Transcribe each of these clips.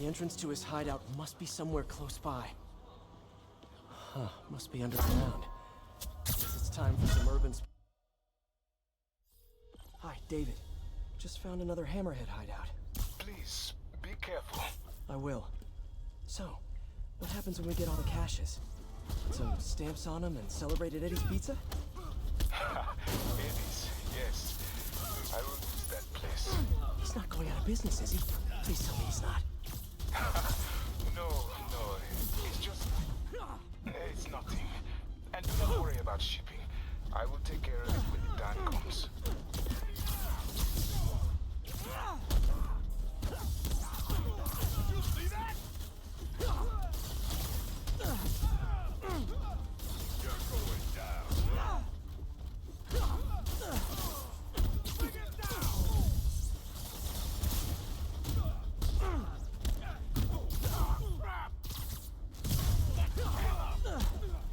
The entrance to his hideout must be somewhere close by. Huh, must be underground. Guess it's time for some urban Hi, David. Just found another Hammerhead hideout. Please, be careful. I will. So, what happens when we get all the caches? Put some stamps on them and celebrate at Eddie's Pizza? Eddie's, yes. I will use that place. He's not going out of business, is he? Please tell me he's not. No, it's just... It's nothing. And do not worry about shipping. I will take care of it when the time comes. You see that? You're going down. Bring it down.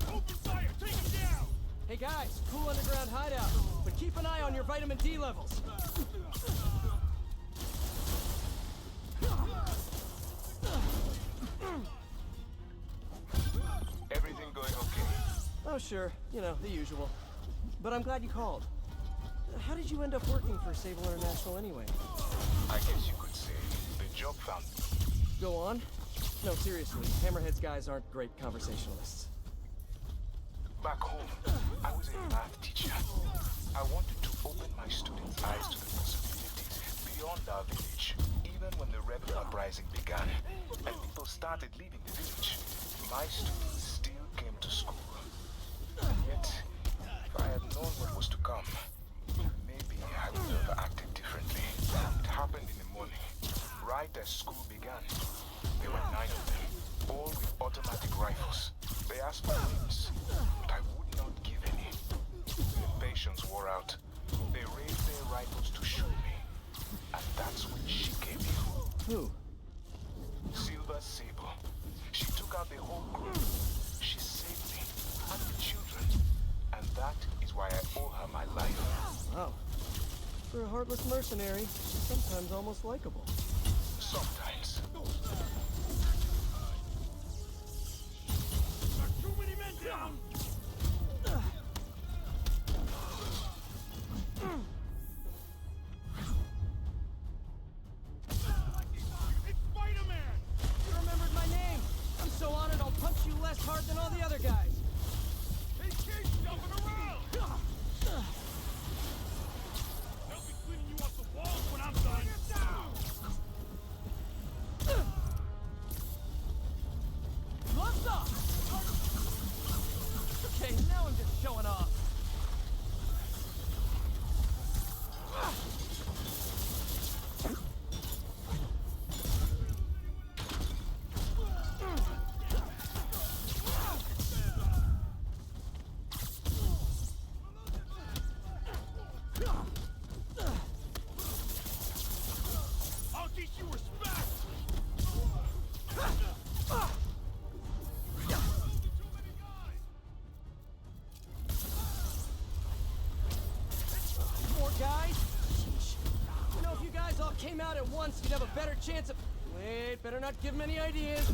Open fire, take him down. Hey guys, cool underground hideout, but keep an eye on your vitamin D levels. Everything going okay? Oh sure, you know, the usual. But I'm glad you called. How did you end up working for Sable International anyway? I guess you could say the job found me. Go on. No, seriously, Hammerhead's guys aren't great conversationalists. Back home, I was a math teacher. I wanted to open my students' eyes to the possibilities beyond our village. Even when the rebel uprising began, and people started leaving the village, my students still came to school. And yet, if I had known what was to come, maybe I would have acted differently. It happened in the morning, right as school began. There were 9 of them, all with automatic rifles. They asked for names, but I would not give any. Their patience wore out. They raised their rifles to shoot me. And that's when she came in. Who? Silver Sable. She took out the whole group. She saved me and the children. And that is why I owe her my life. Wow. For a heartless mercenary, she's sometimes almost likable. Sometimes. Too many men down! It's Spider-Man! You remembered my name! I'm so honored I'll punch you less hard than all the other guys! They keep jumping around! They'll be cleaning you off the walls when I'm done! Get down! Gloves off! Okay, now I'm just showing off. I'll teach you respect! More guys? Sheesh. You know, if you guys all came out at once, you'd have a better chance of... Wait, better not give them any ideas.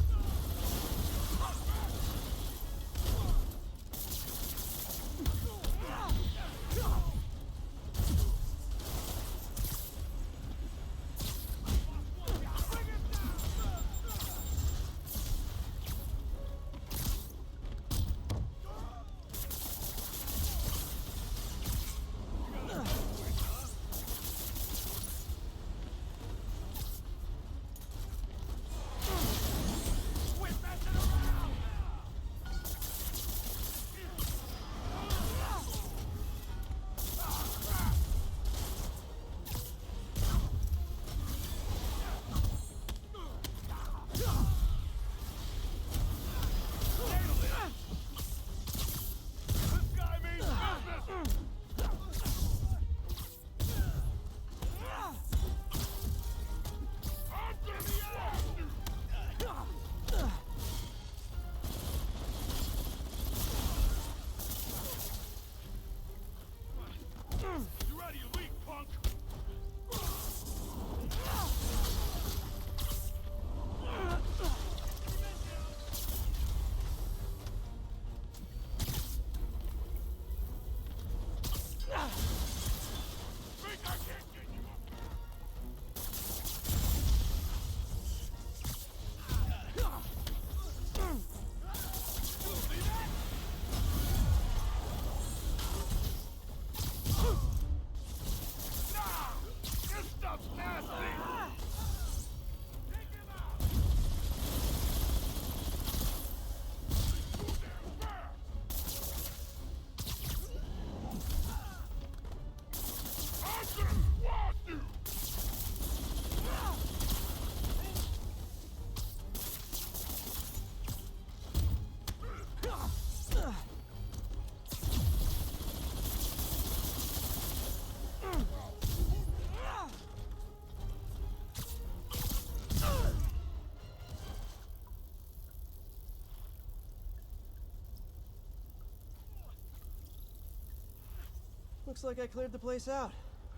Looks like I cleared the place out.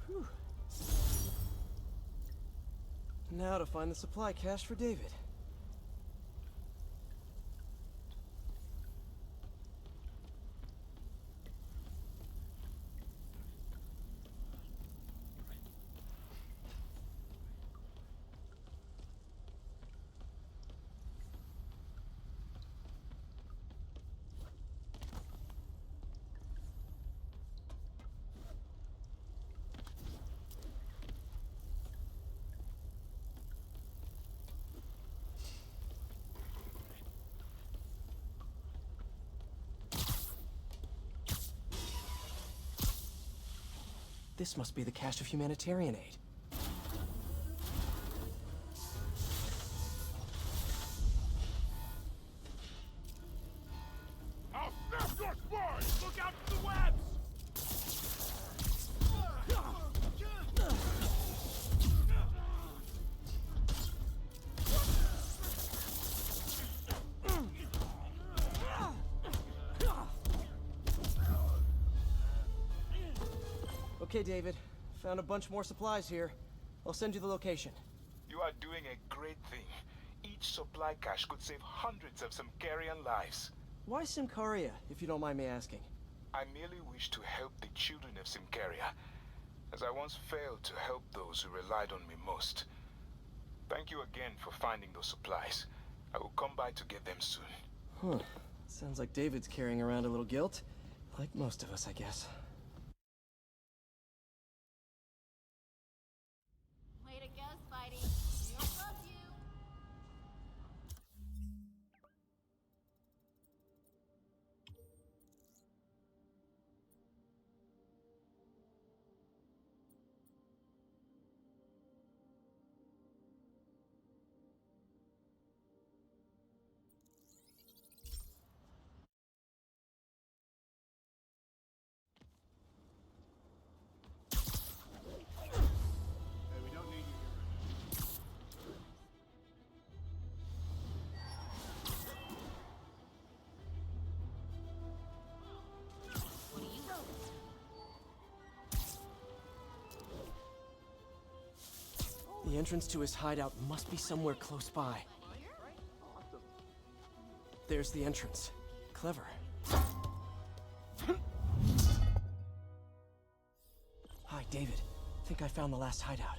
Whew. Now to find the supply cache for David. This must be the cache of humanitarian aid. I'll snap your spine! Look out for the webs! Okay, David. Found a bunch more supplies here. I'll send you the location. You are doing a great thing. Each supply cache could save hundreds of Simcarian lives. Why Simcaria, if you don't mind me asking? I merely wish to help the children of Simcaria, as I once failed to help those who relied on me most. Thank you again for finding those supplies. I will come by to get them soon. Huh. Sounds like David's carrying around a little guilt. Like most of us, I guess. Way to go, Spidey. New York loves you. Hey, we don't need you here What do you know? The entrance to his hideout must be somewhere close by. There's the entrance. Clever. Hi, David. Think I found the last hideout.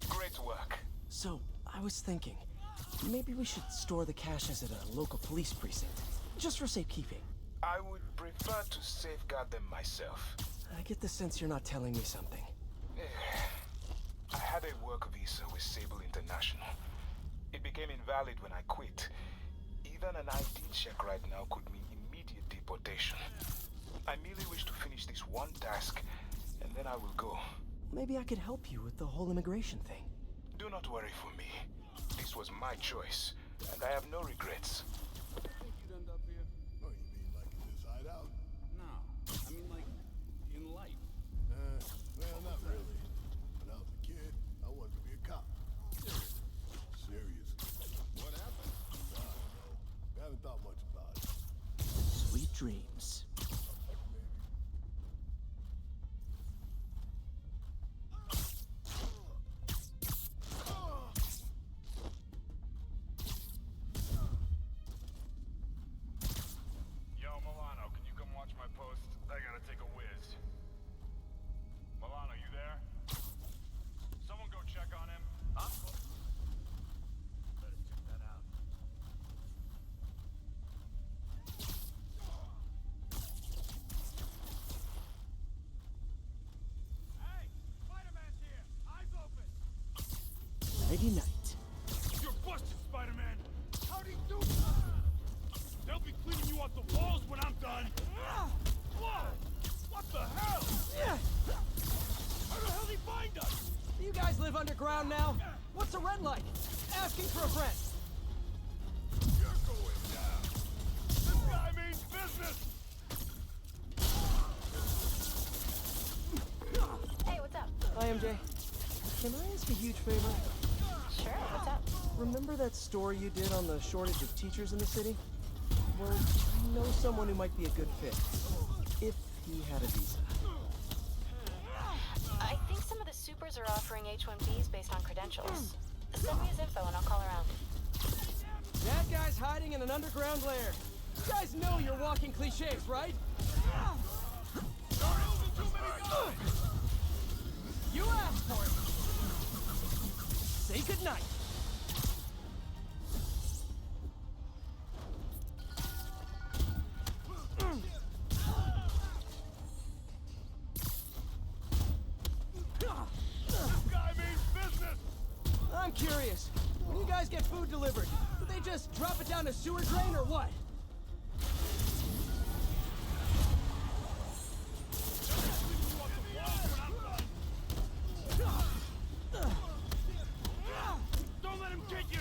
Great work. So, I was thinking, maybe we should store the caches at a local police precinct, just for safekeeping. I would prefer to safeguard them myself. I get the sense you're not telling me something. I had a work visa with Sable International. It became invalid when I quit. Even an ID check right now could mean immediate deportation. I merely wish to finish this one task, and then I will go. Maybe I could help you with the whole immigration thing. Do not worry for me. This was my choice, and I have no regrets. think you'd end up here? Oh, you mean like in this hideout? No. I mean, like, in life. Well, not really. When I was a kid, I wanted to be a cop. Serious. What happened? I don't know. I haven't thought much about it. Sweet dreams. Yo, Milano, can you come watch my post? I gotta take a whiz. Milano, you there? Someone go check on him. Better check that out. Hey! Spider-Man's here! Eyes open! Nighty night. You're busted, Spider-Man! How'd he do that? They'll be cleaning you off the walls when I'm done! Whoa! What the hell? Yeah. How the hell did he find us? You guys live underground now? What's the rent like? Asking for a friend. You're going down! This guy means business! Hey, what's up? Hi, MJ. Can I ask a huge favor? Sure, what's up? Remember that story you did on the shortage of teachers in the city? Well, I know someone who might be a good fit. If he had a visa. stores are offering H-1Bs based on credentials. Send me his info and I'll call around. That guy's hiding in an underground lair. You guys know you're walking cliches, right? You asked for it. Say goodnight. Guy means business! I'm curious. When you guys get food delivered, do they just drop it down a sewer drain or what? Don't let him get you!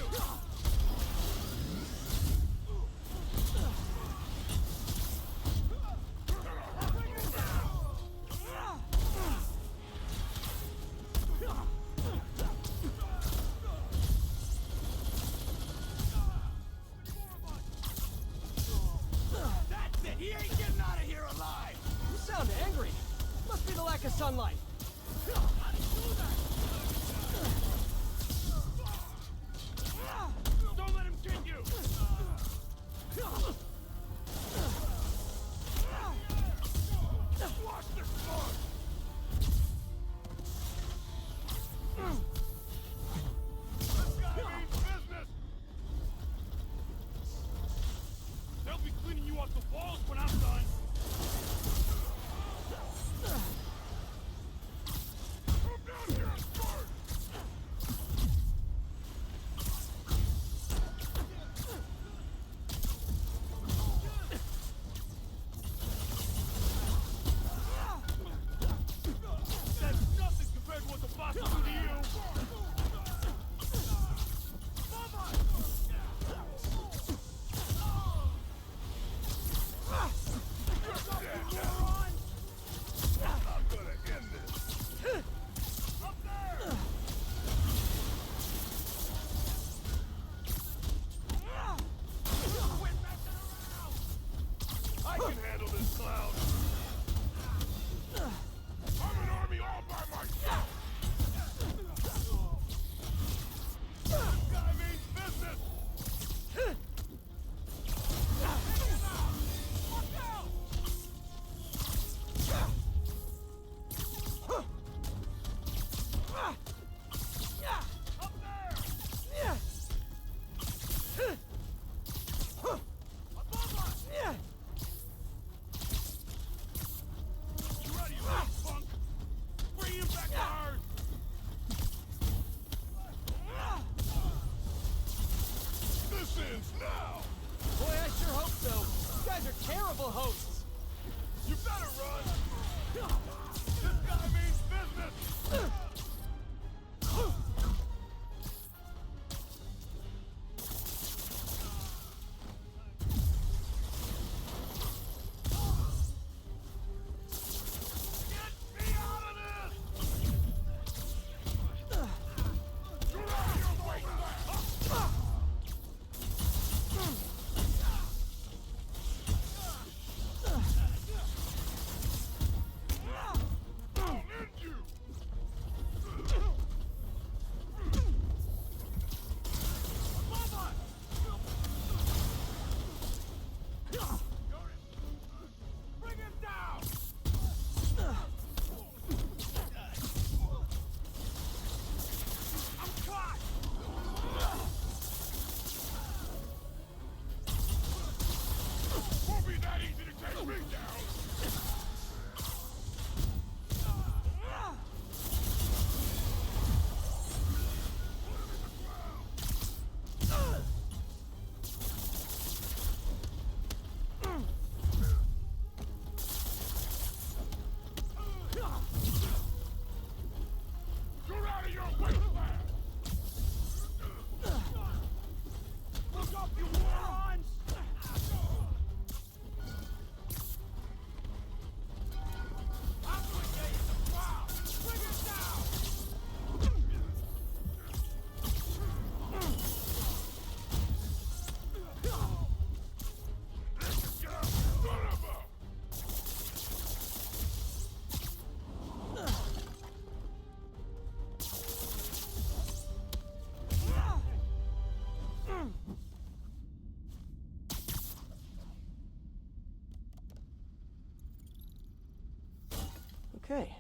Okay.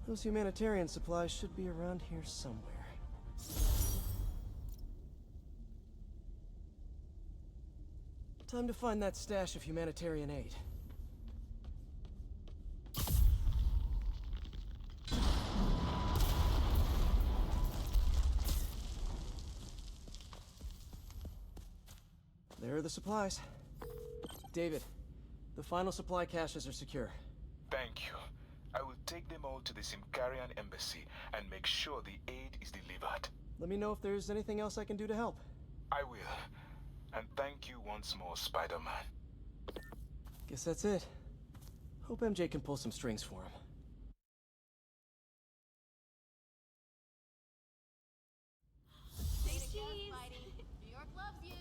Those humanitarian supplies should be around here somewhere. Time to find that stash of humanitarian aid. There are the supplies. David, the final supply caches are secure. Thank you. I will take them all to the Simkarian embassy and make sure the aid is delivered. Let me know if there's anything else I can do to help. I will. And thank you once more, Spider-Man. Guess that's it. Hope MJ can pull some strings for him. Way to go, Spidey. New York loves you.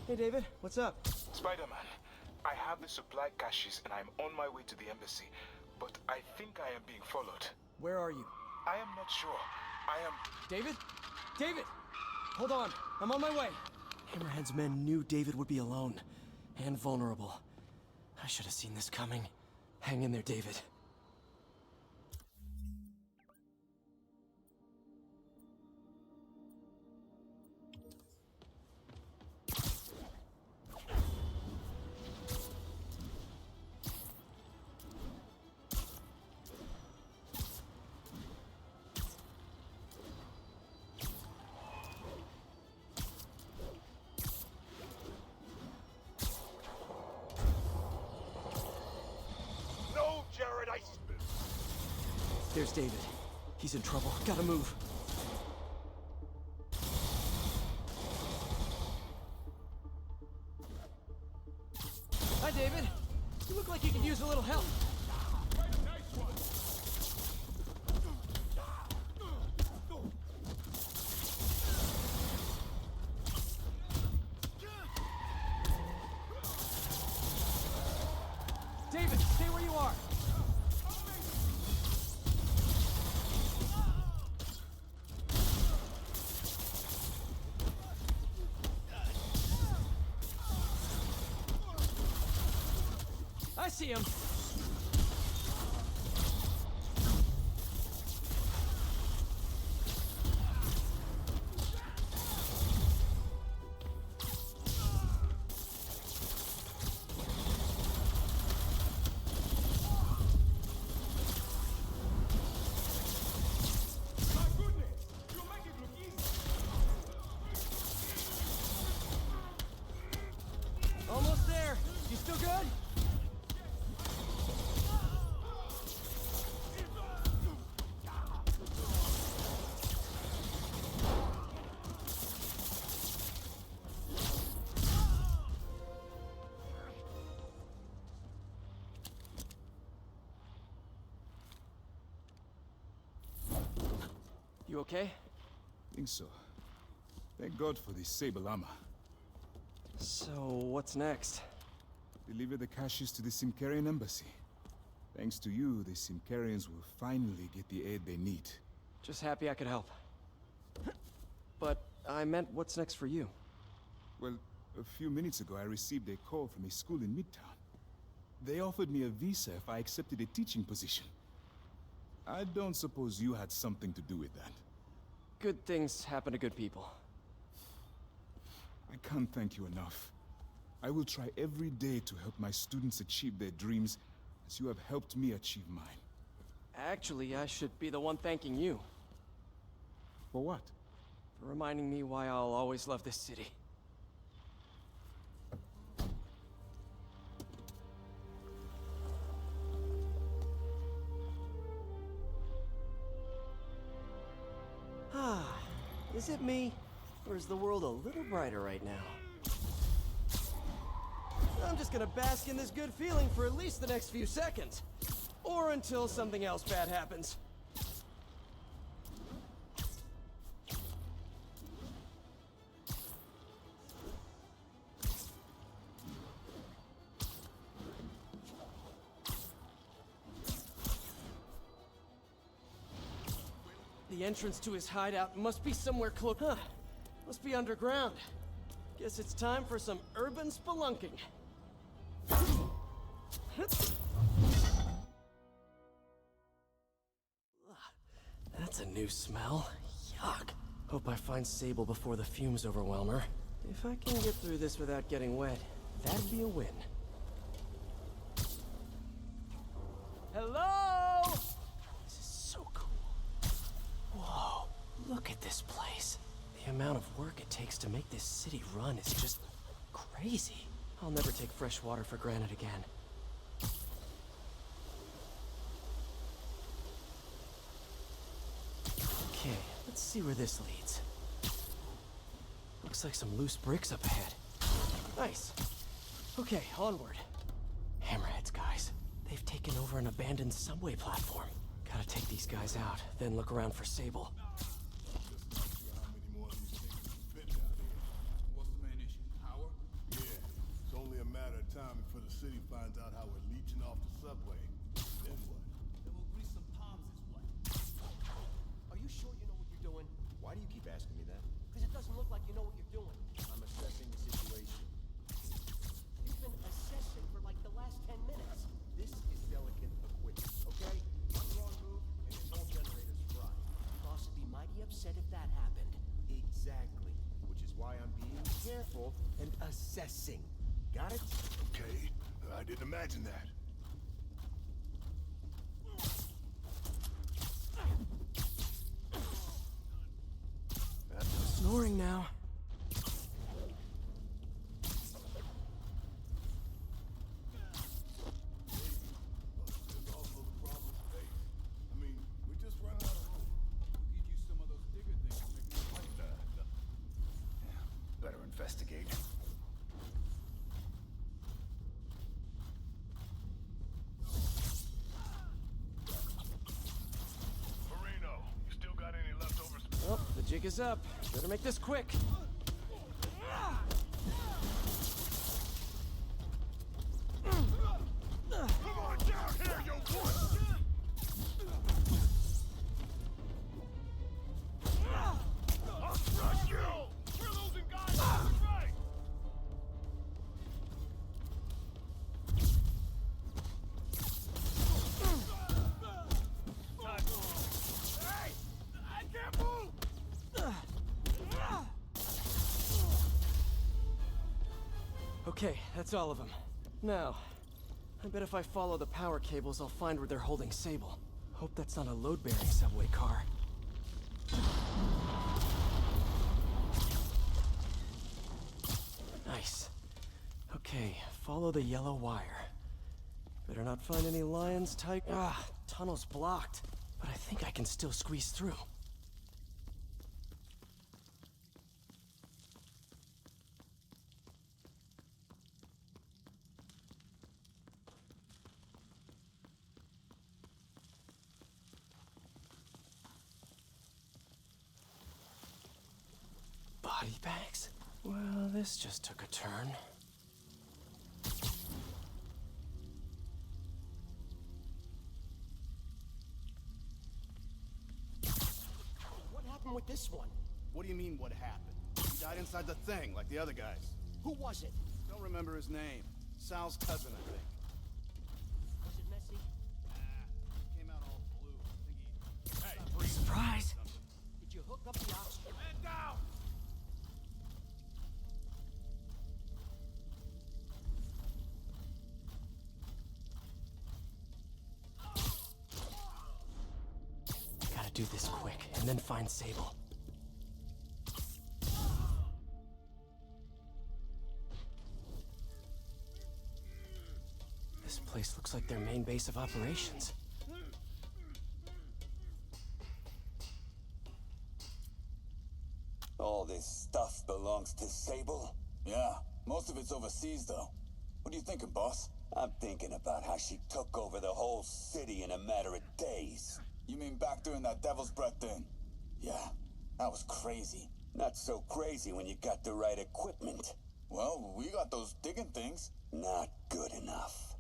Hey David, what's up? Spider-Man, I have the supply caches and I'm on my way to the embassy, but I think I am being followed. Where are you? I am not sure. I am... David? David! Hold on, I'm on my way. Hammerhead's men knew David would be alone and vulnerable. I should have seen this coming. Hang in there, David. There's David. He's in trouble. Gotta move. Hi, David. You look like you could use a little help. David, stay where you are. I see him. Almost there. You still good? You okay? Think so. Thank God for the Sable armor. So, what's next? Deliver the caches to the Simkarian embassy. Thanks to you, the Simkarians will finally get the aid they need. Just happy I could help. But I meant what's next for you? Well, a few minutes ago I received a call from a school in Midtown. They offered me a visa if I accepted a teaching position. I don't suppose you had something to do with that. Good things happen to good people. I can't thank you enough. I will try every day to help my students achieve their dreams, as you have helped me achieve mine. Actually, I should be the one thanking you. For what? For reminding me why I'll always love this city. Ah, is it me? Or is the world a little brighter right now? I'm just gonna bask in this good feeling for at least the next few seconds. Or until something else bad happens. The entrance to his hideout must be somewhere close. Huh. Must be underground. Guess it's time for some urban spelunking. That's a new smell. Yuck. Hope I find Sable before the fumes overwhelm her. If I can get through this without getting wet, that'd be a win. Hello? This is so cool. Whoa, look at this place. The amount of work it takes to make this city run is just crazy. I'll never take fresh water for granted again. Okay, let's see where this leads. Looks like some loose bricks up ahead. Nice. Okay, onward. Hammerheads, guys. They've taken over an abandoned subway platform. Gotta take these guys out, then look around for Sable. Just not sure how many more of these things can fit down here. What's the main issue? Power? Yeah, it's only a matter of time before the city finds out how we're leeching off the subway. Then what? Then we'll grease some palms is what. Are you sure you know what you're doing? Why do you keep asking me that? Because it doesn't look like you know what you're doing. I'm assessing the situation. You've been assessing for like the last 10 minutes. This is delicate equipment, okay? One wrong move, and this whole generator's fried. Boss would be mighty upset if that happened. Exactly. Which is why I'm being careful and assessing. Got it? Okay, I didn't imagine that. Snoring now. There's also the problem of space. I mean, we just run out of room. We could use some of those digger things to make more pipe. Better investigate. Marino, you still got any leftovers? Oh, the jig is up. Better make this quick. Come on down here, you wuss! I'll crush you! We're losing guys left and right! Hey! I can't move! Okay, that's all of them. Now, I bet if I follow the power cables, I'll find where they're holding Sable. Hope that's not a load-bearing subway car. Nice. Okay, follow the yellow wire. Better not find any lions, tunnel's blocked. But I think I can still squeeze through. Body bags? Well, this just took a turn. What happened with this one? What do you mean, what happened? He died inside the thing, like the other guys. Who was it? Don't remember his name. Sal's cousin, I think. Was it messy? Came out all blue. I think he... Hey, Surprise! Did you hook up the oxygen? man down! Gotta do this quick, and then find Sable. This place looks like their main base of operations. All this stuff belongs to Sable? Yeah, most of it's overseas, though. What are you thinking, boss? I'm thinking about how she took over the whole city in a matter of days. You mean back during that Devil's Breath thing? Yeah, that was crazy. Not so crazy when you got the right equipment. Well, we got those digging things. Not good enough.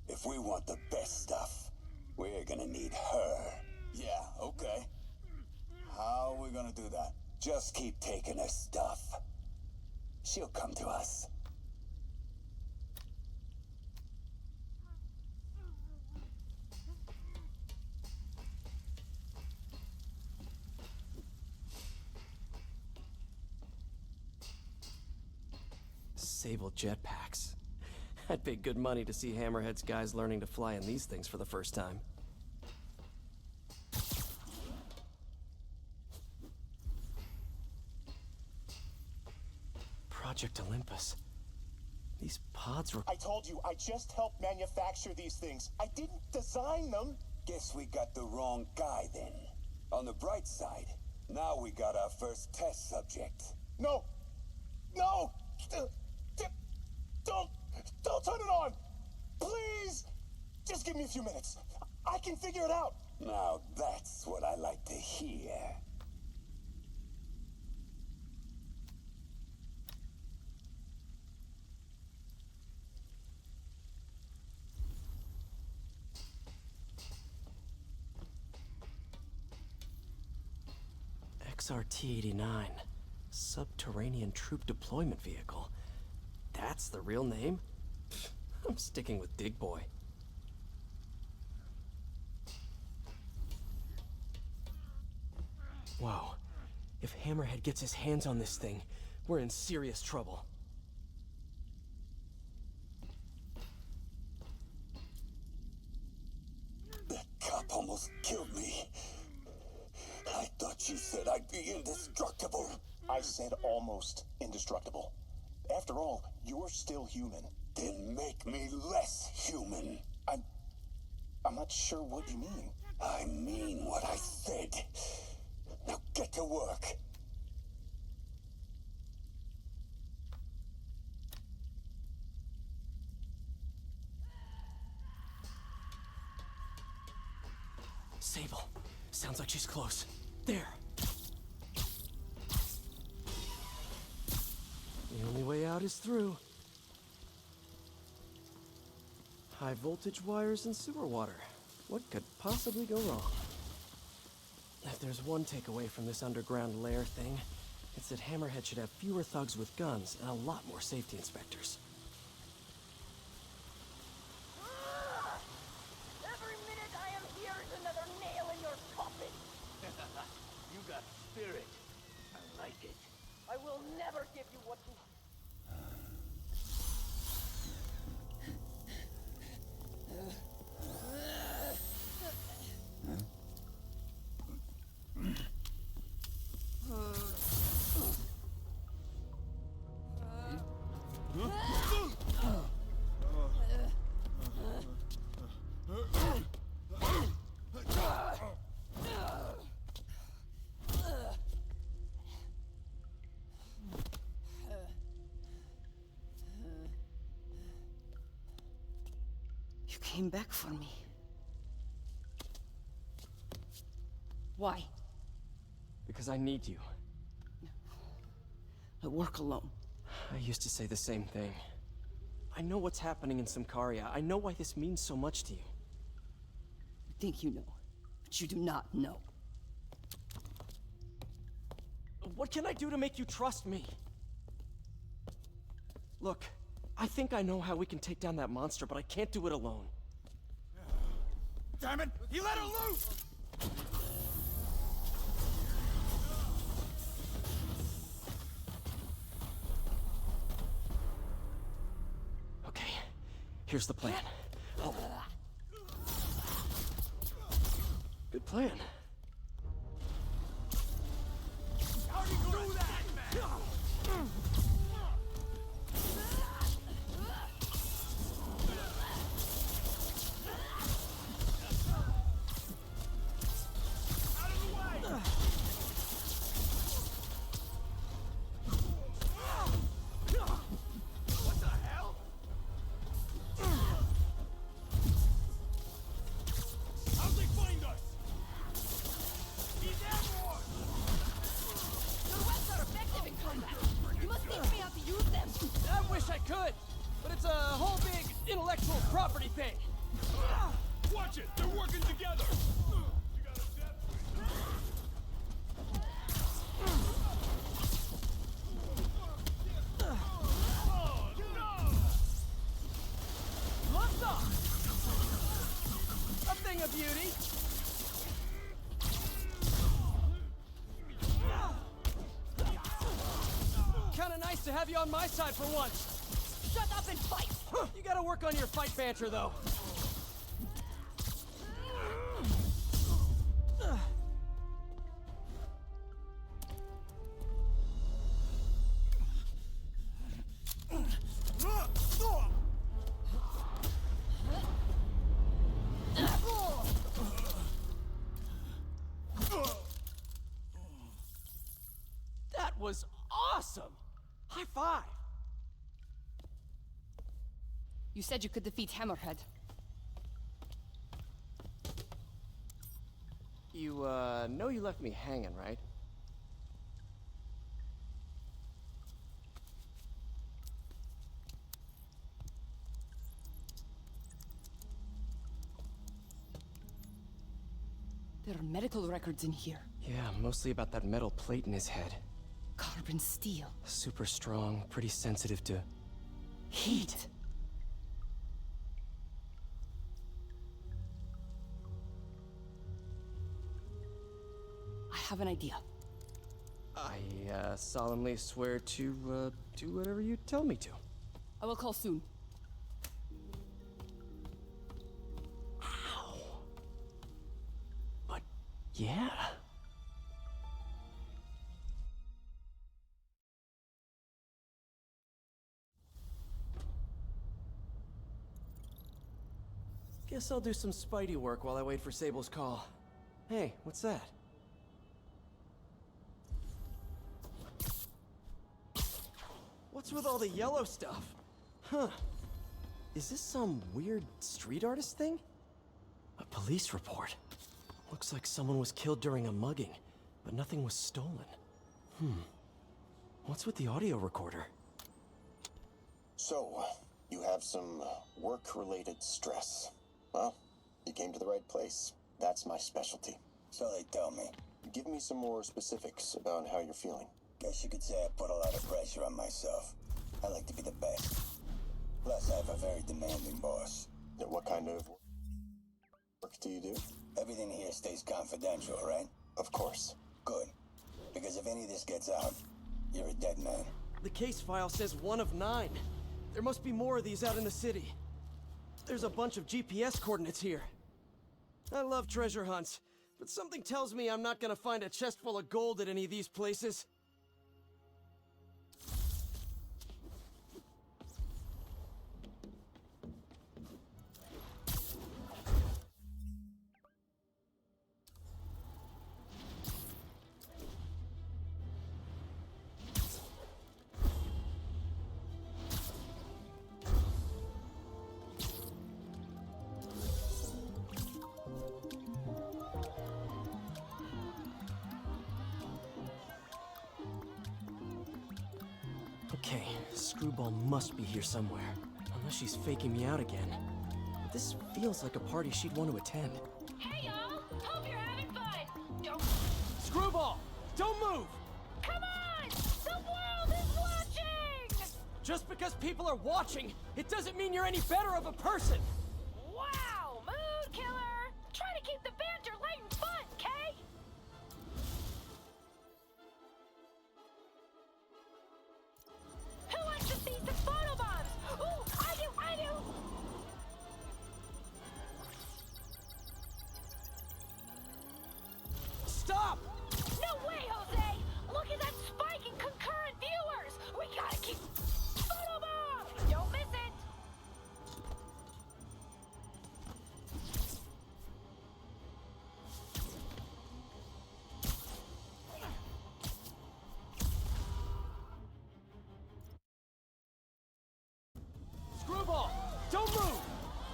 If we want the best stuff, we're gonna need her. Yeah, okay. How are we gonna do that? Just keep taking her stuff. She'll come to us. Sable jetpacks. I'd pay good money to see Hammerhead's guys learning to fly in these things for the first time. Project Olympus. These pods were... I told you, I just helped manufacture these things. I didn't design them. Guess we got the wrong guy then. On the bright side, now we got our first test subject. No! No! Don't turn it on! Please! Just give me a few minutes. I can figure it out. Now that's what I like to hear. XRT-89. Subterranean Troop Deployment Vehicle. That's the real name? I'm sticking with Dig Boy. Wow. If Hammerhead gets his hands on this thing, we're in serious trouble. That cop almost killed me. I thought you said I'd be indestructible. I said almost indestructible. After all, you're still human. Then make me less human. I'm not sure what you mean. I mean what I said. Now get to work. Sable. Sounds like she's close. There. The only way out is through. High voltage wires and sewer water. What could possibly go wrong? If there's one takeaway from this underground lair thing, it's that Hammerhead should have fewer thugs with guns and a lot more safety inspectors. Every minute I am here is another nail in your coffin. You got spirit. I like it. I will never give you what you... You came back for me. Why? Because I need you. I work alone. I used to say the same thing. I know what's happening in Symkaria. I know why this means so much to you. You think you know, but you do not know. What can I do to make you trust me? Look, I think I know how we can take down that monster, but I can't do it alone. Damn it! He let her loose! Okay, here's the plan. Oh. Good plan. How'd he do that, man? What the hell? whole big intellectual property thing. Watch it! They're working together! You got a step? Gloves off! A thing of beauty. Kinda nice to have you on my side for once. Shut up and fight! You gotta work on your fight banter, though. That was awesome! High five! You said you could defeat Hammerhead. You, know you left me hanging, right? There are medical records in here. Yeah, mostly about that metal plate in his head. Carbon steel. Super strong, pretty sensitive to heat. I have an idea. I, solemnly swear to, do whatever you tell me to. I will call soon. Ow. But, yeah. Guess I'll do some Spidey work while I wait for Sable's call. Hey, what's that? What's with all the yellow stuff? Huh. Is this some weird street artist thing? A police report. Looks like someone was killed during a mugging, but nothing was stolen. What's with the audio recorder? So, you have some work-related stress. Well, you came to the right place. That's my specialty. So they tell me. Give me some more specifics about how you're feeling. Guess you could say I put a lot of pressure on myself. I like to be the best. Plus, I have a very demanding boss. What kind of work do you do? Everything here stays confidential, right? Of course. Good. Because if any of this gets out, you're a dead man. The case file says 1 of 9. There must be more of these out in the city. There's a bunch of GPS coordinates here. I love treasure hunts, but something tells me I'm not gonna find a chest full of gold at any of these places. Okay, Screwball must be here somewhere. Unless she's faking me out again. But this feels like a party she'd want to attend. Hey, y'all! Hope you're having fun! Don't... Screwball! Don't move! Come on! The world is watching! Just because people are watching, it doesn't mean you're any better of a person! Wow! Mood killer! Try to keep the banter light and fun, Kay? Who wants to see some photobombs? Ooh, I do! Stop! No way, Jose! Look at that spike in concurrent viewers! We gotta keep... Photobomb! Don't miss it! Screwball! Don't move!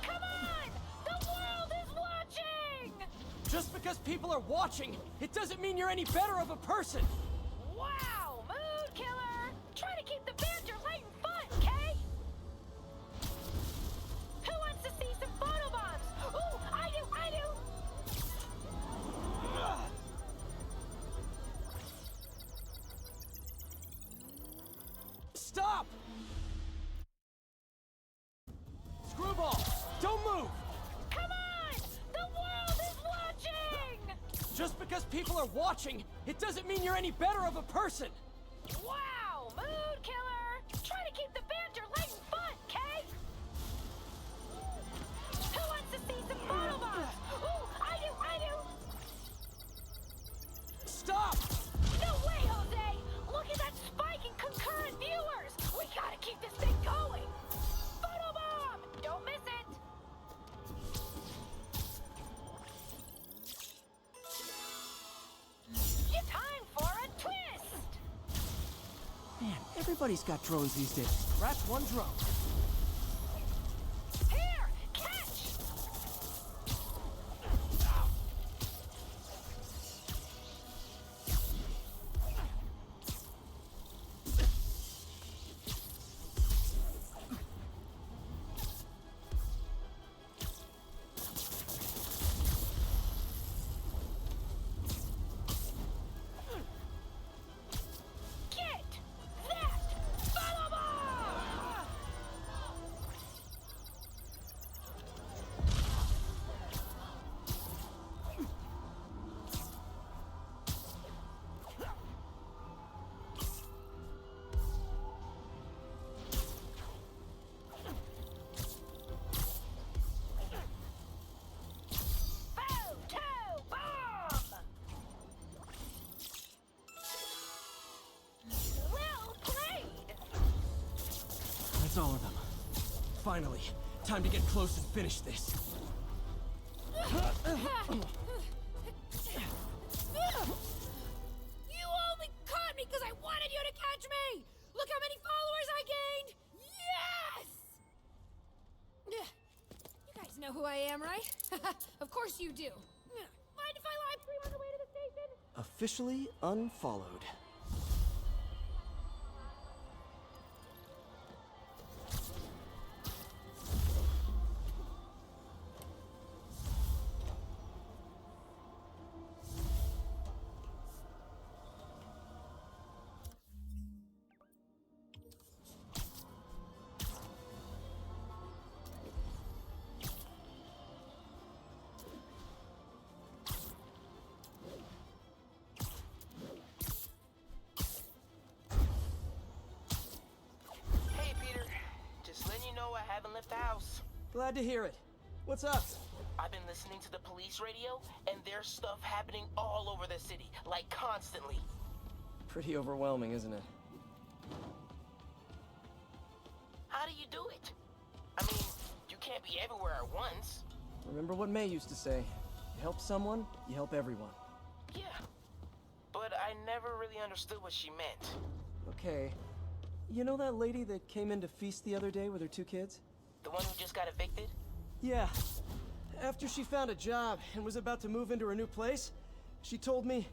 Come on! The world is watching! Just because people are watching, it doesn't mean you're any better of a person! Wow! Mood killer! Try to keep the banter light and fun, Kay? people are watching, it doesn't mean you're any better of a person! Wow, mood killer! Try to keep the banter light and fun, Kay! Who wants to see some photobombs? Ooh, I do! Stop! No way, Jose! Look at that spike in concurrent viewers! We gotta keep this thing going! Photobomb! Don't miss it! It's time for a twist! Man, everybody's got drones these days. Scratch one drone. Here! Catch! Get that! Photobomb! Photobomb! Well played! That's all of them. Finally, time to get close and finish this. You only caught me because I wanted you to catch me! Look how many followers I gained! Yes! You guys know who I am, right? Of course you do. Mind if I live stream on the way to the station? Officially unfollowed. Hey, Peter. Just letting you know I haven't left the house. Glad to hear it. What's up? I've been listening to the police radio, and there's stuff happening all over the city, like constantly. Pretty overwhelming, isn't it? How do you do it? I mean, you can't be everywhere at once. Remember what May used to say. You help someone, you help everyone. Yeah. But I never really understood what she meant. Okay. You know that lady that came in to feast the other day with her 2 kids? The one who just got evicted? Yeah. After she found a job and was about to move into her new place, she told me,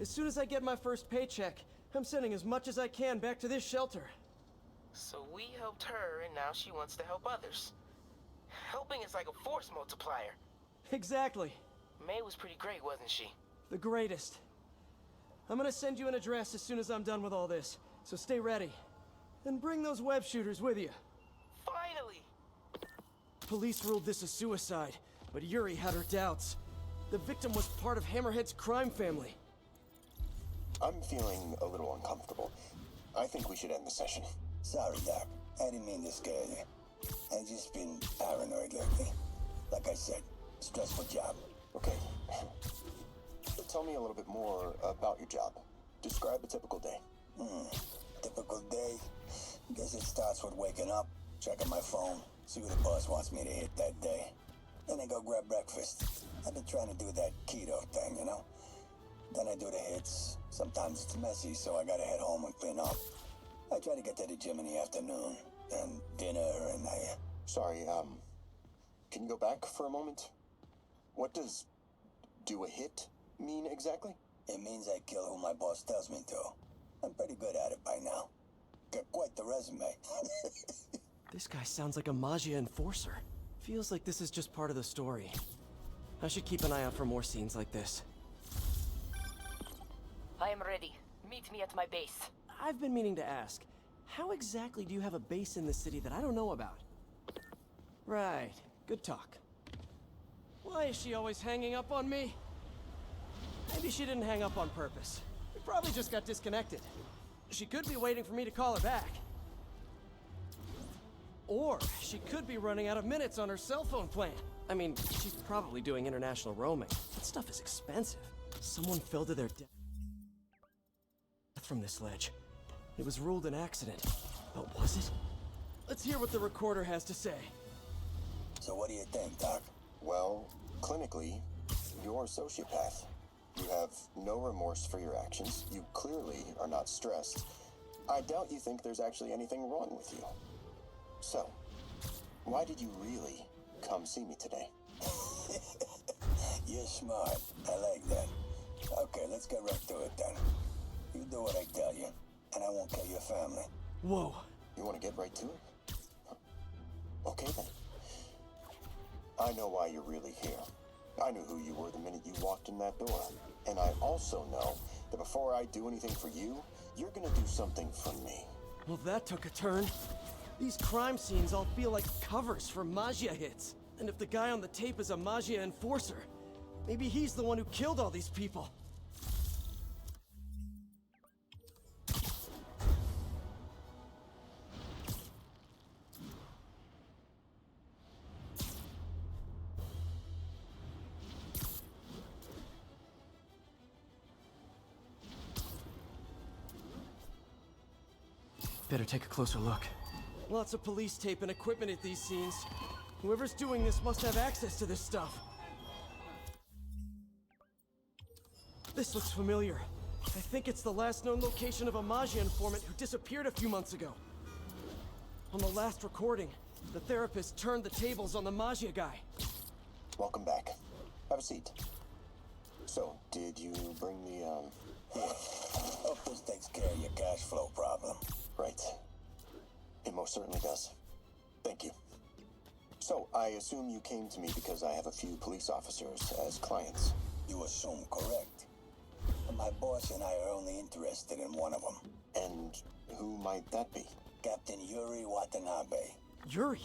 as soon as I get my first paycheck, I'm sending as much as I can back to this shelter. So we helped her, and now she wants to help others. Helping is like a force multiplier. Exactly. May was pretty great, wasn't she? The greatest. I'm gonna send you an address as soon as I'm done with all this, so stay ready. And bring those web shooters with you. Finally! Police ruled this a suicide, but Yuri had her doubts. The victim was part of Hammerhead's crime family. I'm feeling a little uncomfortable. I think we should end the session. Sorry, Doc. I didn't mean to scare you. I've just been paranoid lately. Like I said, stressful job. Okay. Tell me a little bit more about your job. Describe a typical day. Typical day? Guess it starts with waking up, checking my phone, see what the boss wants me to hit that day. Then I go grab breakfast. I've been trying to do that keto thing, you know? Then I do the hits. Sometimes it's messy, so I gotta head home and clean up. I try to get to the gym in the afternoon, then dinner, and I... Sorry, can you go back for a moment? What does do a hit mean exactly? It means I kill who my boss tells me to. I'm pretty good at it by now. Got quite the resume. This guy sounds like a Maggia enforcer. Feels like this is just part of the story. I should keep an eye out for more scenes like this. I am ready. Meet me at my base. I've been meaning to ask, how exactly do you have a base in the city that I don't know about? Right, good talk. Why is she always hanging up on me? Maybe she didn't hang up on purpose. We probably just got disconnected. She could be waiting for me to call her back. Or she could be running out of minutes on her cell phone plan. I mean, she's probably doing international roaming. That stuff is expensive. Someone fell to their death from this ledge. It was ruled an accident. But was it? Let's hear what the recorder has to say. So what do you think, Doc? Well, clinically, you're a sociopath. You have no remorse for your actions. You clearly are not stressed. I doubt you think there's actually anything wrong with you. So, why did you really come see me today? You're smart. I like that. Okay, let's get right to it then. You do what I tell you, and I won't kill your family. Whoa. You want to get right to it? Okay then. I know why you're really here. I knew who you were the minute you walked in that door. And I also know that before I do anything for you, you're gonna do something for me. Well, that took a turn. These crime scenes all feel like covers for Magia hits. And if the guy on the tape is a Magia enforcer, maybe he's the one who killed all these people. Better take a closer look. Lots of police tape and equipment at these scenes. Whoever's doing this must have access to this stuff. This looks familiar. I think it's the last known location of a Magia informant who disappeared a few months ago. On the last recording, the therapist turned the tables on the Magia guy. Welcome back. Have a seat. So, did you bring the, Yeah. Hope this takes care of your cash flow problem. Right. It most certainly does. Thank you. So, I assume you came to me because I have a few police officers as clients. You assume correct. But my boss and I are only interested in one of them. And who might that be? Captain Yuri Watanabe. Yuri?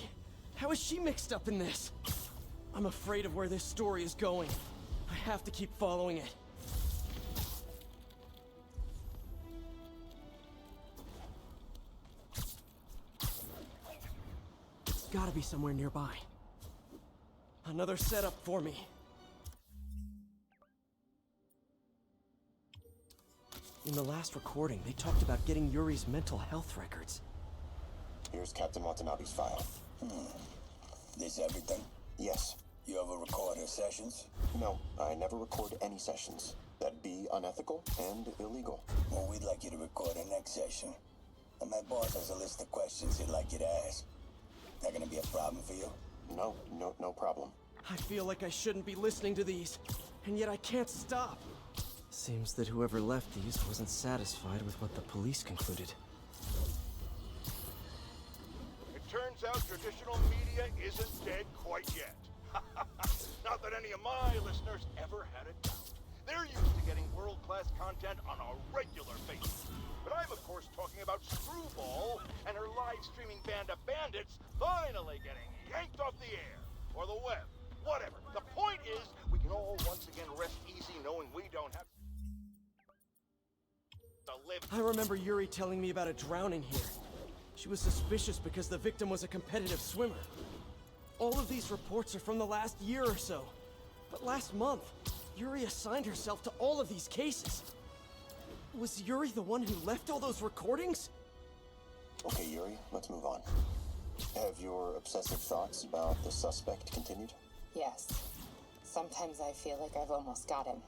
How is she mixed up in this? I'm afraid of where this story is going. I have to keep following it. It's gotta be somewhere nearby. Another setup for me. In the last recording, they talked about getting Yuri's mental health records. Here's Captain Watanabe's file. This everything? Yes. You ever record her sessions? No, I never record any sessions. That'd be unethical and illegal. Well, we'd like you to record our next session. And my boss has a list of questions he'd like you to ask. That gonna be a problem for you? No problem. I feel like I shouldn't be listening to these, and yet I can't stop. Seems that whoever left these wasn't satisfied with what the police concluded. It turns out traditional media isn't dead quite yet. Not that any of my listeners ever had a doubt. They're used to getting world-class content on a regular basis. But I'm, of course, talking about Screwball and her live-streaming band of bandits finally getting yanked off the air. Or the web. Whatever. The point is, we can all once again rest easy knowing we don't have to live. I remember Yuri telling me about a drowning here. She was suspicious because the victim was a competitive swimmer. All of these reports are from the last year or so. But last month, Yuri assigned herself to all of these cases. Was Yuri the one who left all those recordings? Okay, Yuri, let's move on. Have your obsessive thoughts about the suspect continued? Yes. Sometimes I feel like I've almost got him.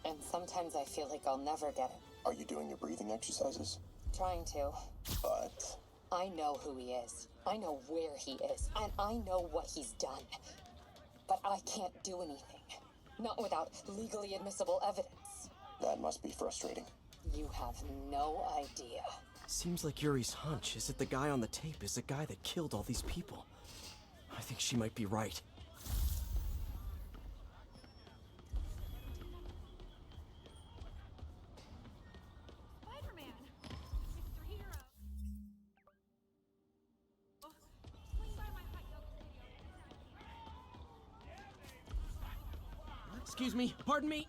And sometimes I feel like I'll never get him. Are you doing your breathing exercises? Trying to. But... I know who he is. I know where he is. And I know what he's done. But I can't do anything. Not without legally admissible evidence. That must be frustrating. You have no idea. Seems like Yuri's hunch is that the guy on the tape is the guy that killed all these people. I think she might be right. Spider-Man! Mr. Hero! Swing by my hot yoga studio. Excuse me, pardon me.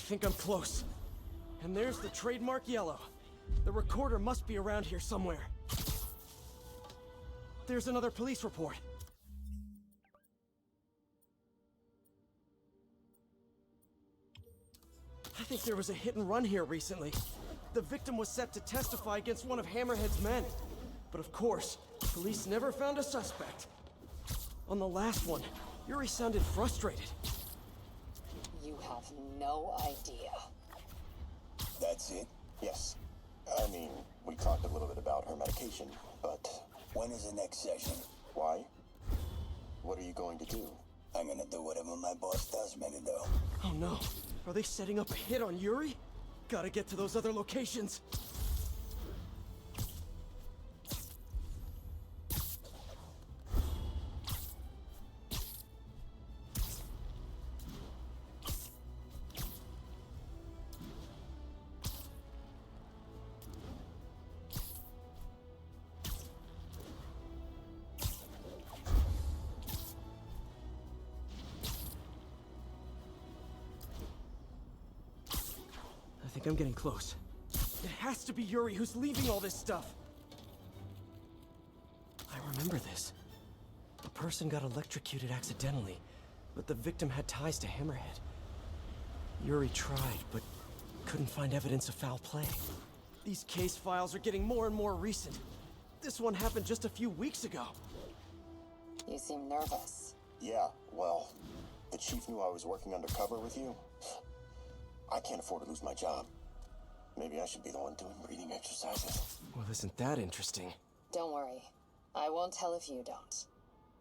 think I'm close. And there's the trademark yellow. The recorder must be around here somewhere. There's another police report. I think there was a hit and run here recently. The victim was set to testify against one of Hammerhead's men. But of course, police never found a suspect. On the last one, Yuri sounded frustrated. You have no idea. That's it? Yes. I mean, we talked a little bit about her medication, but... When is the next session? Why? What are you going to do? I'm gonna do whatever my boss tells me to do. Oh no. Are they setting up a hit on Yuri? Gotta get to those other locations. I think I'm getting close. It has to be Yuri who's leaving all this stuff. I remember this. A person got electrocuted accidentally, but the victim had ties to Hammerhead. Yuri tried, but couldn't find evidence of foul play. These case files are getting more and more recent. This one happened just a few weeks ago. You seem nervous. Yeah, well, the chief knew I was working undercover with you. I can't afford to lose my job. Maybe I should be the one doing breathing exercises. Well, isn't that interesting? Don't worry. I won't tell if you don't.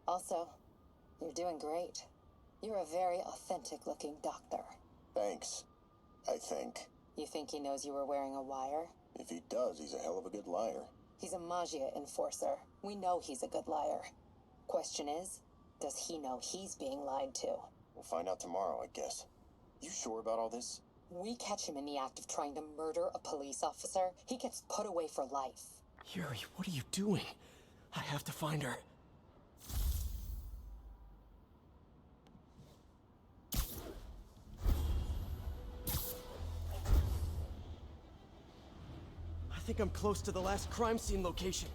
Also, you're doing great. You're a very authentic-looking doctor. Thanks. I think. You think he knows you were wearing a wire? If he does, he's a hell of a good liar. He's a Magia enforcer. We know he's a good liar. Question is, does he know he's being lied to? We'll find out tomorrow, I guess. You sure about all this? We catch him in the act of trying to murder a police officer, he gets put away for life. Yuri, what are you doing? I have to find her. I think I'm close to the last crime scene location.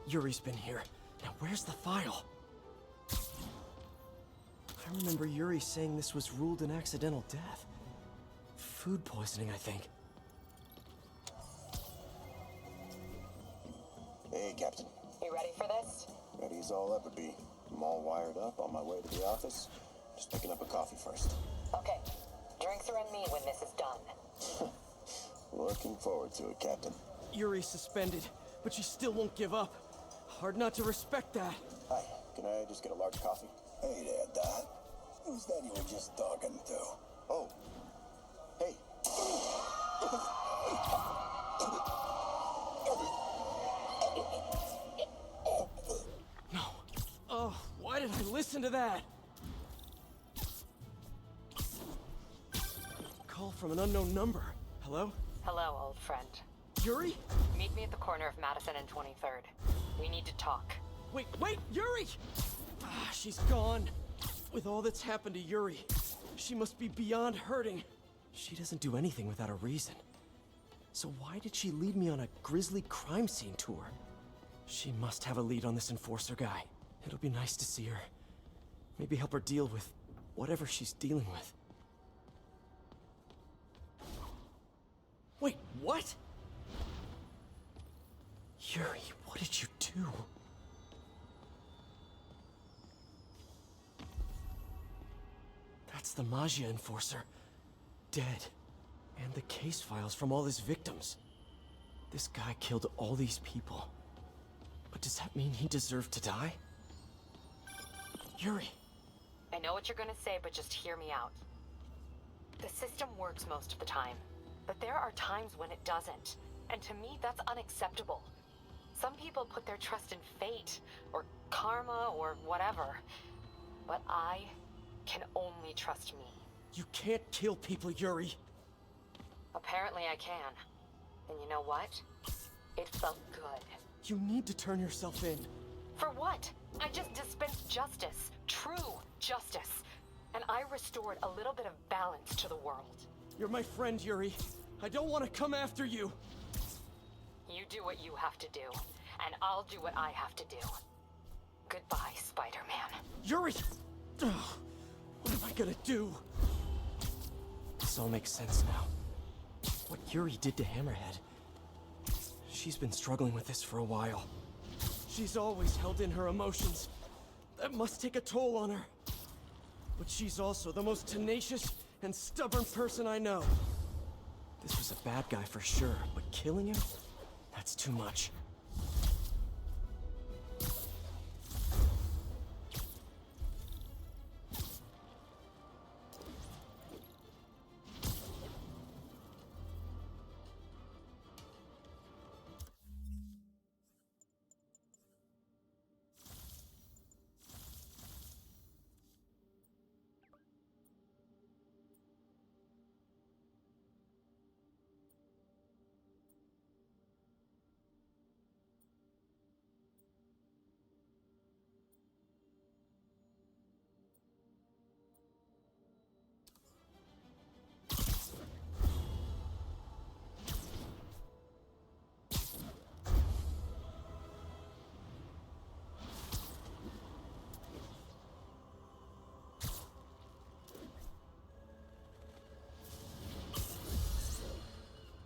Yuri's been here. Now where's the file? I remember Yuri saying this was ruled an accidental death. Food poisoning, I think. Hey, Captain. You ready for this? Ready as I'll ever be. I'm all wired up, on my way to the office. Just picking up a coffee first. Okay. Drinks are on me when this is done. Looking forward to it, Captain. Yuri's suspended, but she still won't give up. Hard not to respect that. Hi, can I just get a large coffee? Hey there, Dad. Who's that you were just talking to? Oh. Hey. No. Oh, why did I listen to that? Call from an unknown number. Hello? Hello, old friend. Yuri? Meet me at the corner of Madison and 23rd. We need to talk. Wait, Yuri! Ah, she's gone. With all that's happened to Yuri, she must be beyond hurting. She doesn't do anything without a reason. So why did she lead me on a grisly crime scene tour? She must have a lead on this enforcer guy. It'll be nice to see her. Maybe help her deal with whatever she's dealing with. Wait, what? Yuri, what did you do? That's the Magia enforcer. Dead. And the case files from all his victims. This guy killed all these people. But does that mean he deserved to die? Yuri. I know what you're gonna say, but just hear me out. The system works most of the time, but there are times when it doesn't. And to me, that's unacceptable. Some people put their trust in fate, or karma, or whatever. But I can only trust me. You can't kill people, Yuri. Apparently I can. And you know what? It felt good. You need to turn yourself in. For what? I just dispensed justice. True justice. And I restored a little bit of balance to the world. You're my friend, Yuri. I don't want to come after you. You do what you have to do, and I'll do what I have to do. Goodbye, Spider-Man. Yuri! Ugh, what am I gonna do? This all makes sense now. What Yuri did to Hammerhead. She's been struggling with this for a while. She's always held in her emotions. That must take a toll on her. But she's also the most tenacious and stubborn person I know. This was a bad guy for sure, but killing him? That's too much.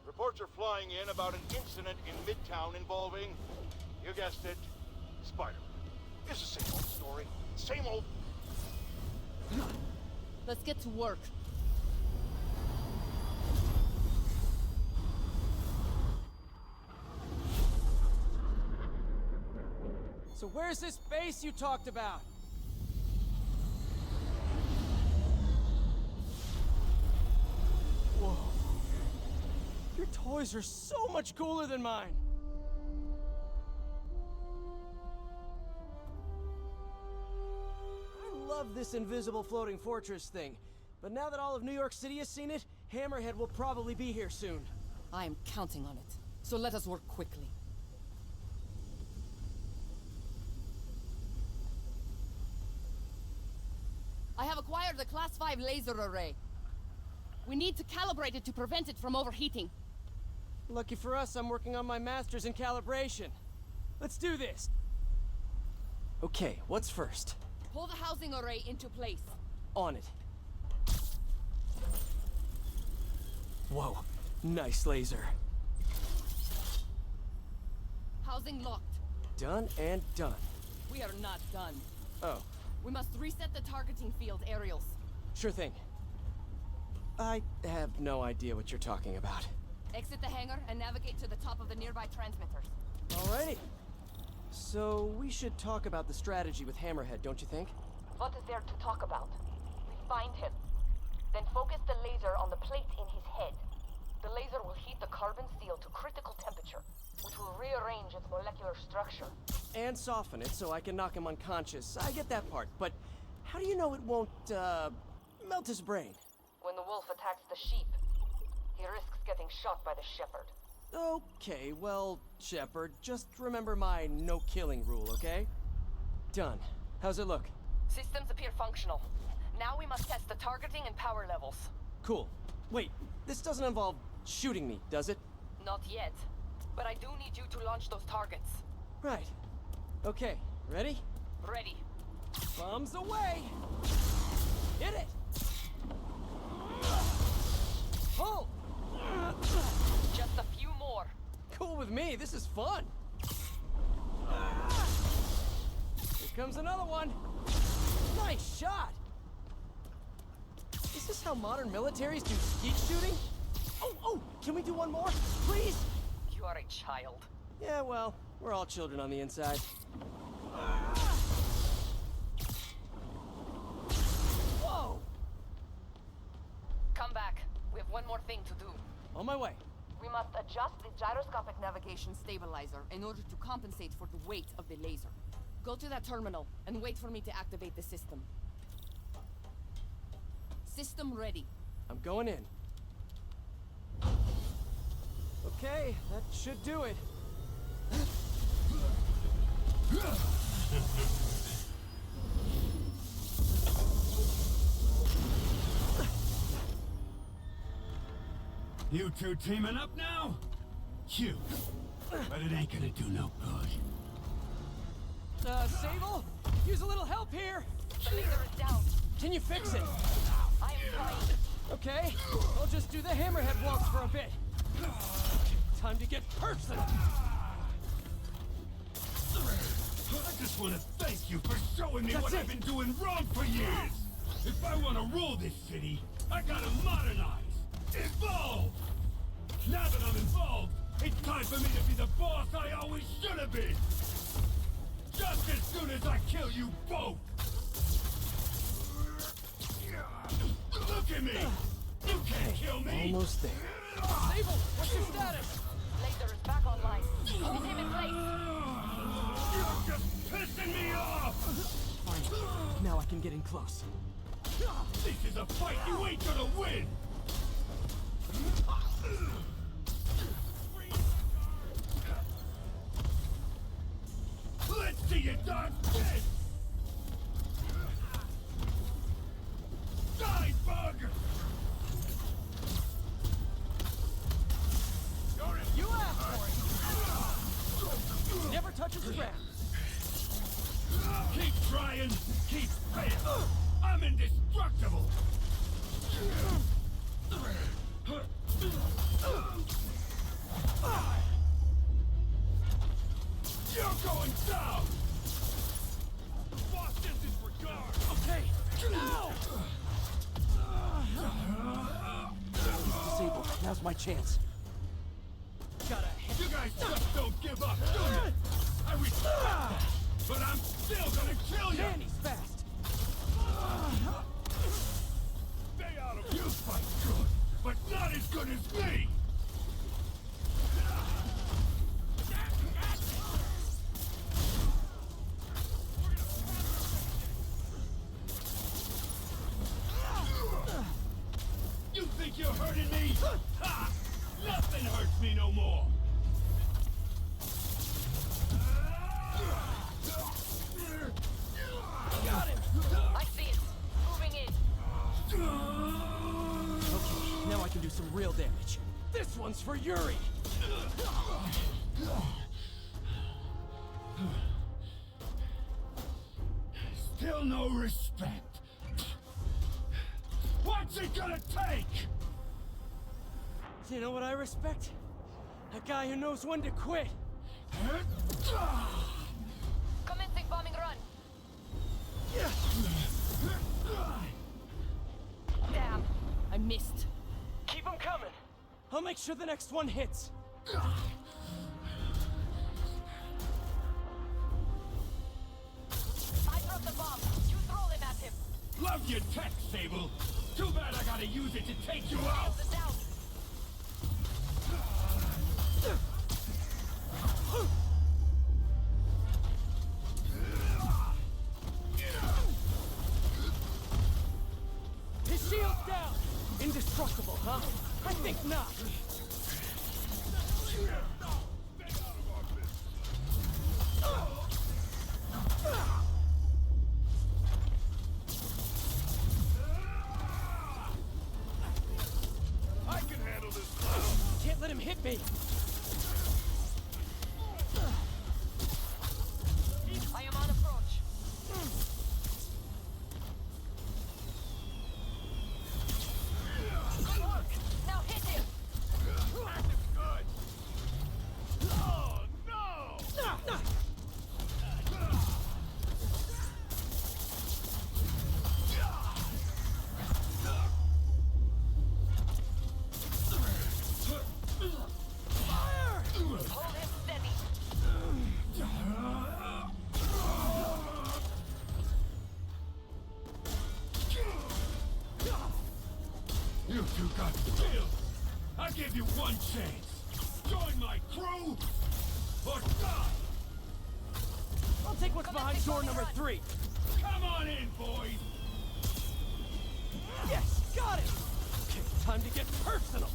Reports are flying in about an incident in Midtown involving, you guessed it, Spider-Man. It's the same old story. Same old... Let's get to work. So where's this base you talked about? Whoa. Your toys are so much cooler than mine. I love this invisible floating fortress thing. But now that all of New York City has seen it, Hammerhead will probably be here soon. I am counting on it. So let us work quickly. I have acquired a Class 5 laser array. We need to calibrate it to prevent it from overheating. Lucky for us, I'm working on my master's in calibration. Let's do this! Okay, what's first? Pull the housing array into place. On it. Whoa, nice laser. Housing locked. Done and done. We are not done. Oh. We must reset the targeting field aerials. Sure thing. I have no idea what you're talking about. Exit the hangar and navigate to the top of the nearby transmitters. Alrighty. So, we should talk about the strategy with Hammerhead, don't you think? What is there to talk about? We find him. Then focus the laser on the plate in his head. The laser will heat the carbon steel to critical temperature, which will rearrange its molecular structure. And soften it so I can knock him unconscious. I get that part, but how do you know it won't, melt his brain? When the wolf attacks the sheep, he risks getting shot by the shepherd. Okay, well, Shepard, just remember my no-killing rule, okay? Done. How's it look? Systems appear functional. Now we must test the targeting and power levels. Cool. Wait, this doesn't involve shooting me, does it? Not yet. But I do need you to launch those targets. Right. Okay, ready? Ready. Bombs away! Hit it! Pull! Just a few more. Cool with me, this is fun! Here comes another one! Nice shot! Is this how modern militaries do skeet shooting? Oh, can we do one more? Please? You are a child. Yeah, well, we're all children on the inside. Whoa! Come back. We have one more thing to do. On my way. We must adjust the gyroscopic navigation stabilizer in order to compensate for the weight of the laser. Go to that terminal and wait for me to activate the system. System ready. I'm going in. Okay, that should do it. You two teaming up now? Cute. But it ain't gonna do no good. Sable? Use a little help here! The laser is down. Can you fix it? I am trying. Okay, I'll just do the hammerhead waltz for a bit. Time to get personal! I just want to thank you for showing me That's what it. I've been doing wrong for years! If I want to rule this city, I gotta modernize! Evolve! Now that I'm involved, it's time for me to be the boss I always should have been! Just as soon as I kill you both! Look at me! You can't kill me! Almost there. Sable, what's your status? Laser is back online. Hold him in place. You're just pissing me off! Fine. Now I can get in close. This is a fight you ain't gonna win! Let's see you dodge this! Die, bug! You asked for it! Never touches the ground. Keep trying, keep failing. I'm indestructible! You're going down! Boss this disregard! Okay, now! Sable, now's my chance. Gotta hit. You guys just don't give up, do you? I respect that, but I'm still gonna kill you! Man, he's fast! Stay out of you fight good, but not as good as me! You think you're hurting me? Ha! Nothing hurts me no more! Got him! I see it. Moving in. Okay, now I can do some real damage. This one's for Yuri! Still no respect. What's it gonna take? You know what I respect? A guy who knows when to quit. Commencing bombing run. Damn, I missed. Keep them coming. I'll make sure the next one hits. I dropped the bomb. You throw them at him. Love your tech, Sable. Too bad I gotta use it to take you out. The down. His shield's down! Indestructible, huh? I think not. I can handle this. Can't let him hit me. I am on approach. Good work. Now hit him. Active good. Oh no! Hold him steady. You two got skills. I give you one chance. Join my crew or die. I'll take what's behind door number 3. Come on in, boys. Yes, got it. Okay, time to get personal.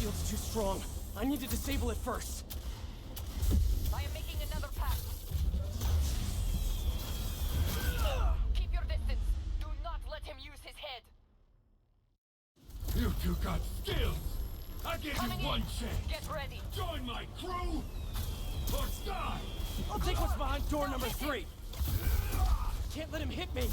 shield's too strong. I need to disable it first. I am making another pass. Keep your distance. Do not let him use his head. You two got skills! I give you one chance! Get ready! Join my crew, or die! I'll take what's behind door number 3. Can't let him hit me.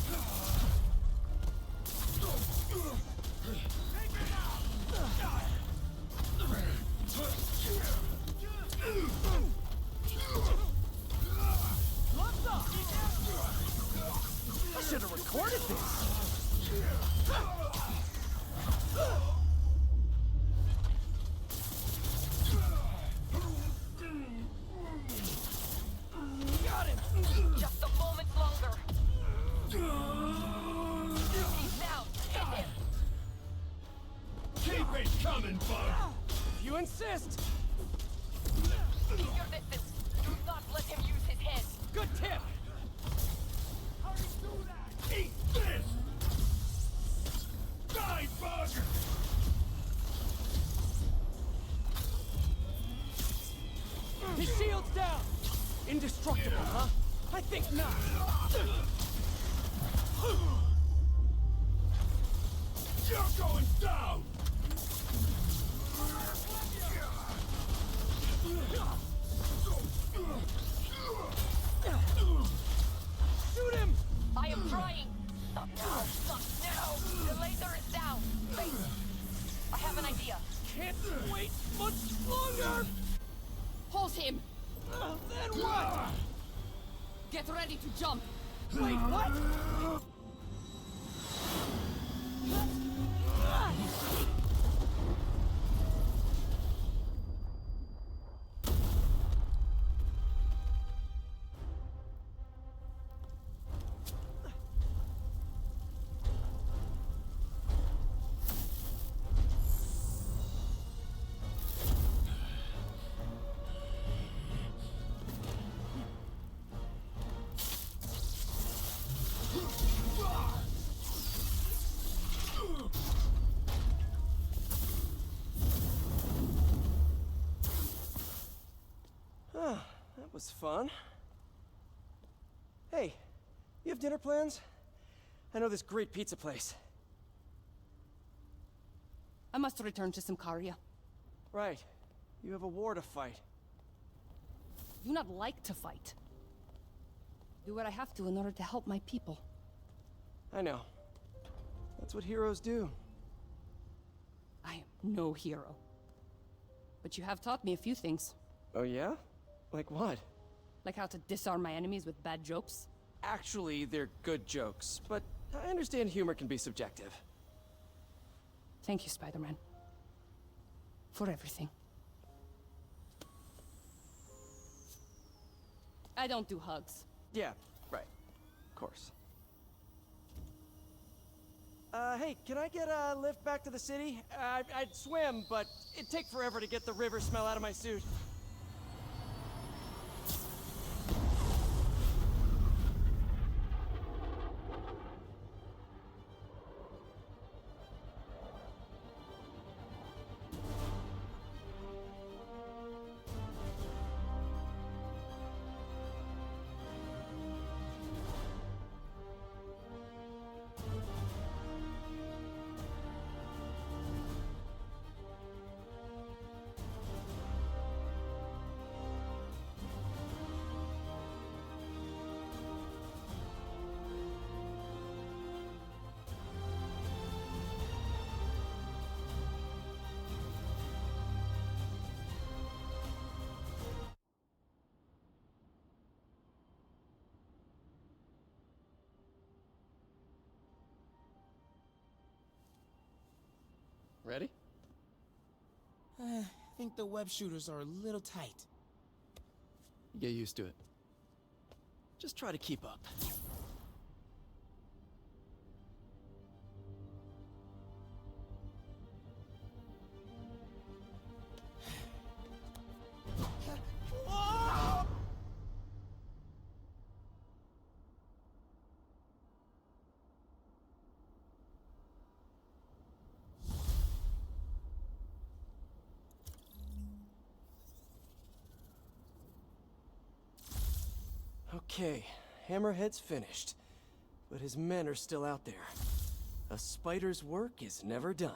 I should have recorded this. Got him. Just a moment longer. He's down. Hit him. Keep it coming, bud! If you insist. Keep your distance. Do not let him use his head. Good tip. How do you do that? Eat this! Die, bug! His shield's down. Indestructible, huh? I think not. You're going down! Shoot him! I am trying. Not now. Not now. The laser is down. Wait. I have an idea. Can't wait much longer. Hold him. Then what? Get ready to jump. Wait, what? That was fun. Hey, you have dinner plans? I know this great pizza place. I must return to Simcaria. Right. You have a war to fight. I do not like to fight. Do what I have to in order to help my people. I know. That's what heroes do. I am no hero. But you have taught me a few things. Oh yeah? Like what? Like how to disarm my enemies with bad jokes. Actually, they're good jokes, but I understand humor can be subjective. Thank you, Spider-Man. For everything. I don't do hugs. Yeah, right. Of course. Hey, can I get a lift back to the city? I'd swim, but it'd take forever to get the river smell out of my suit. Ready? I think the web shooters are a little tight. Get used to it. Just try to keep up. Okay, Hammerhead's finished. But his men are still out there. A spider's work is never done.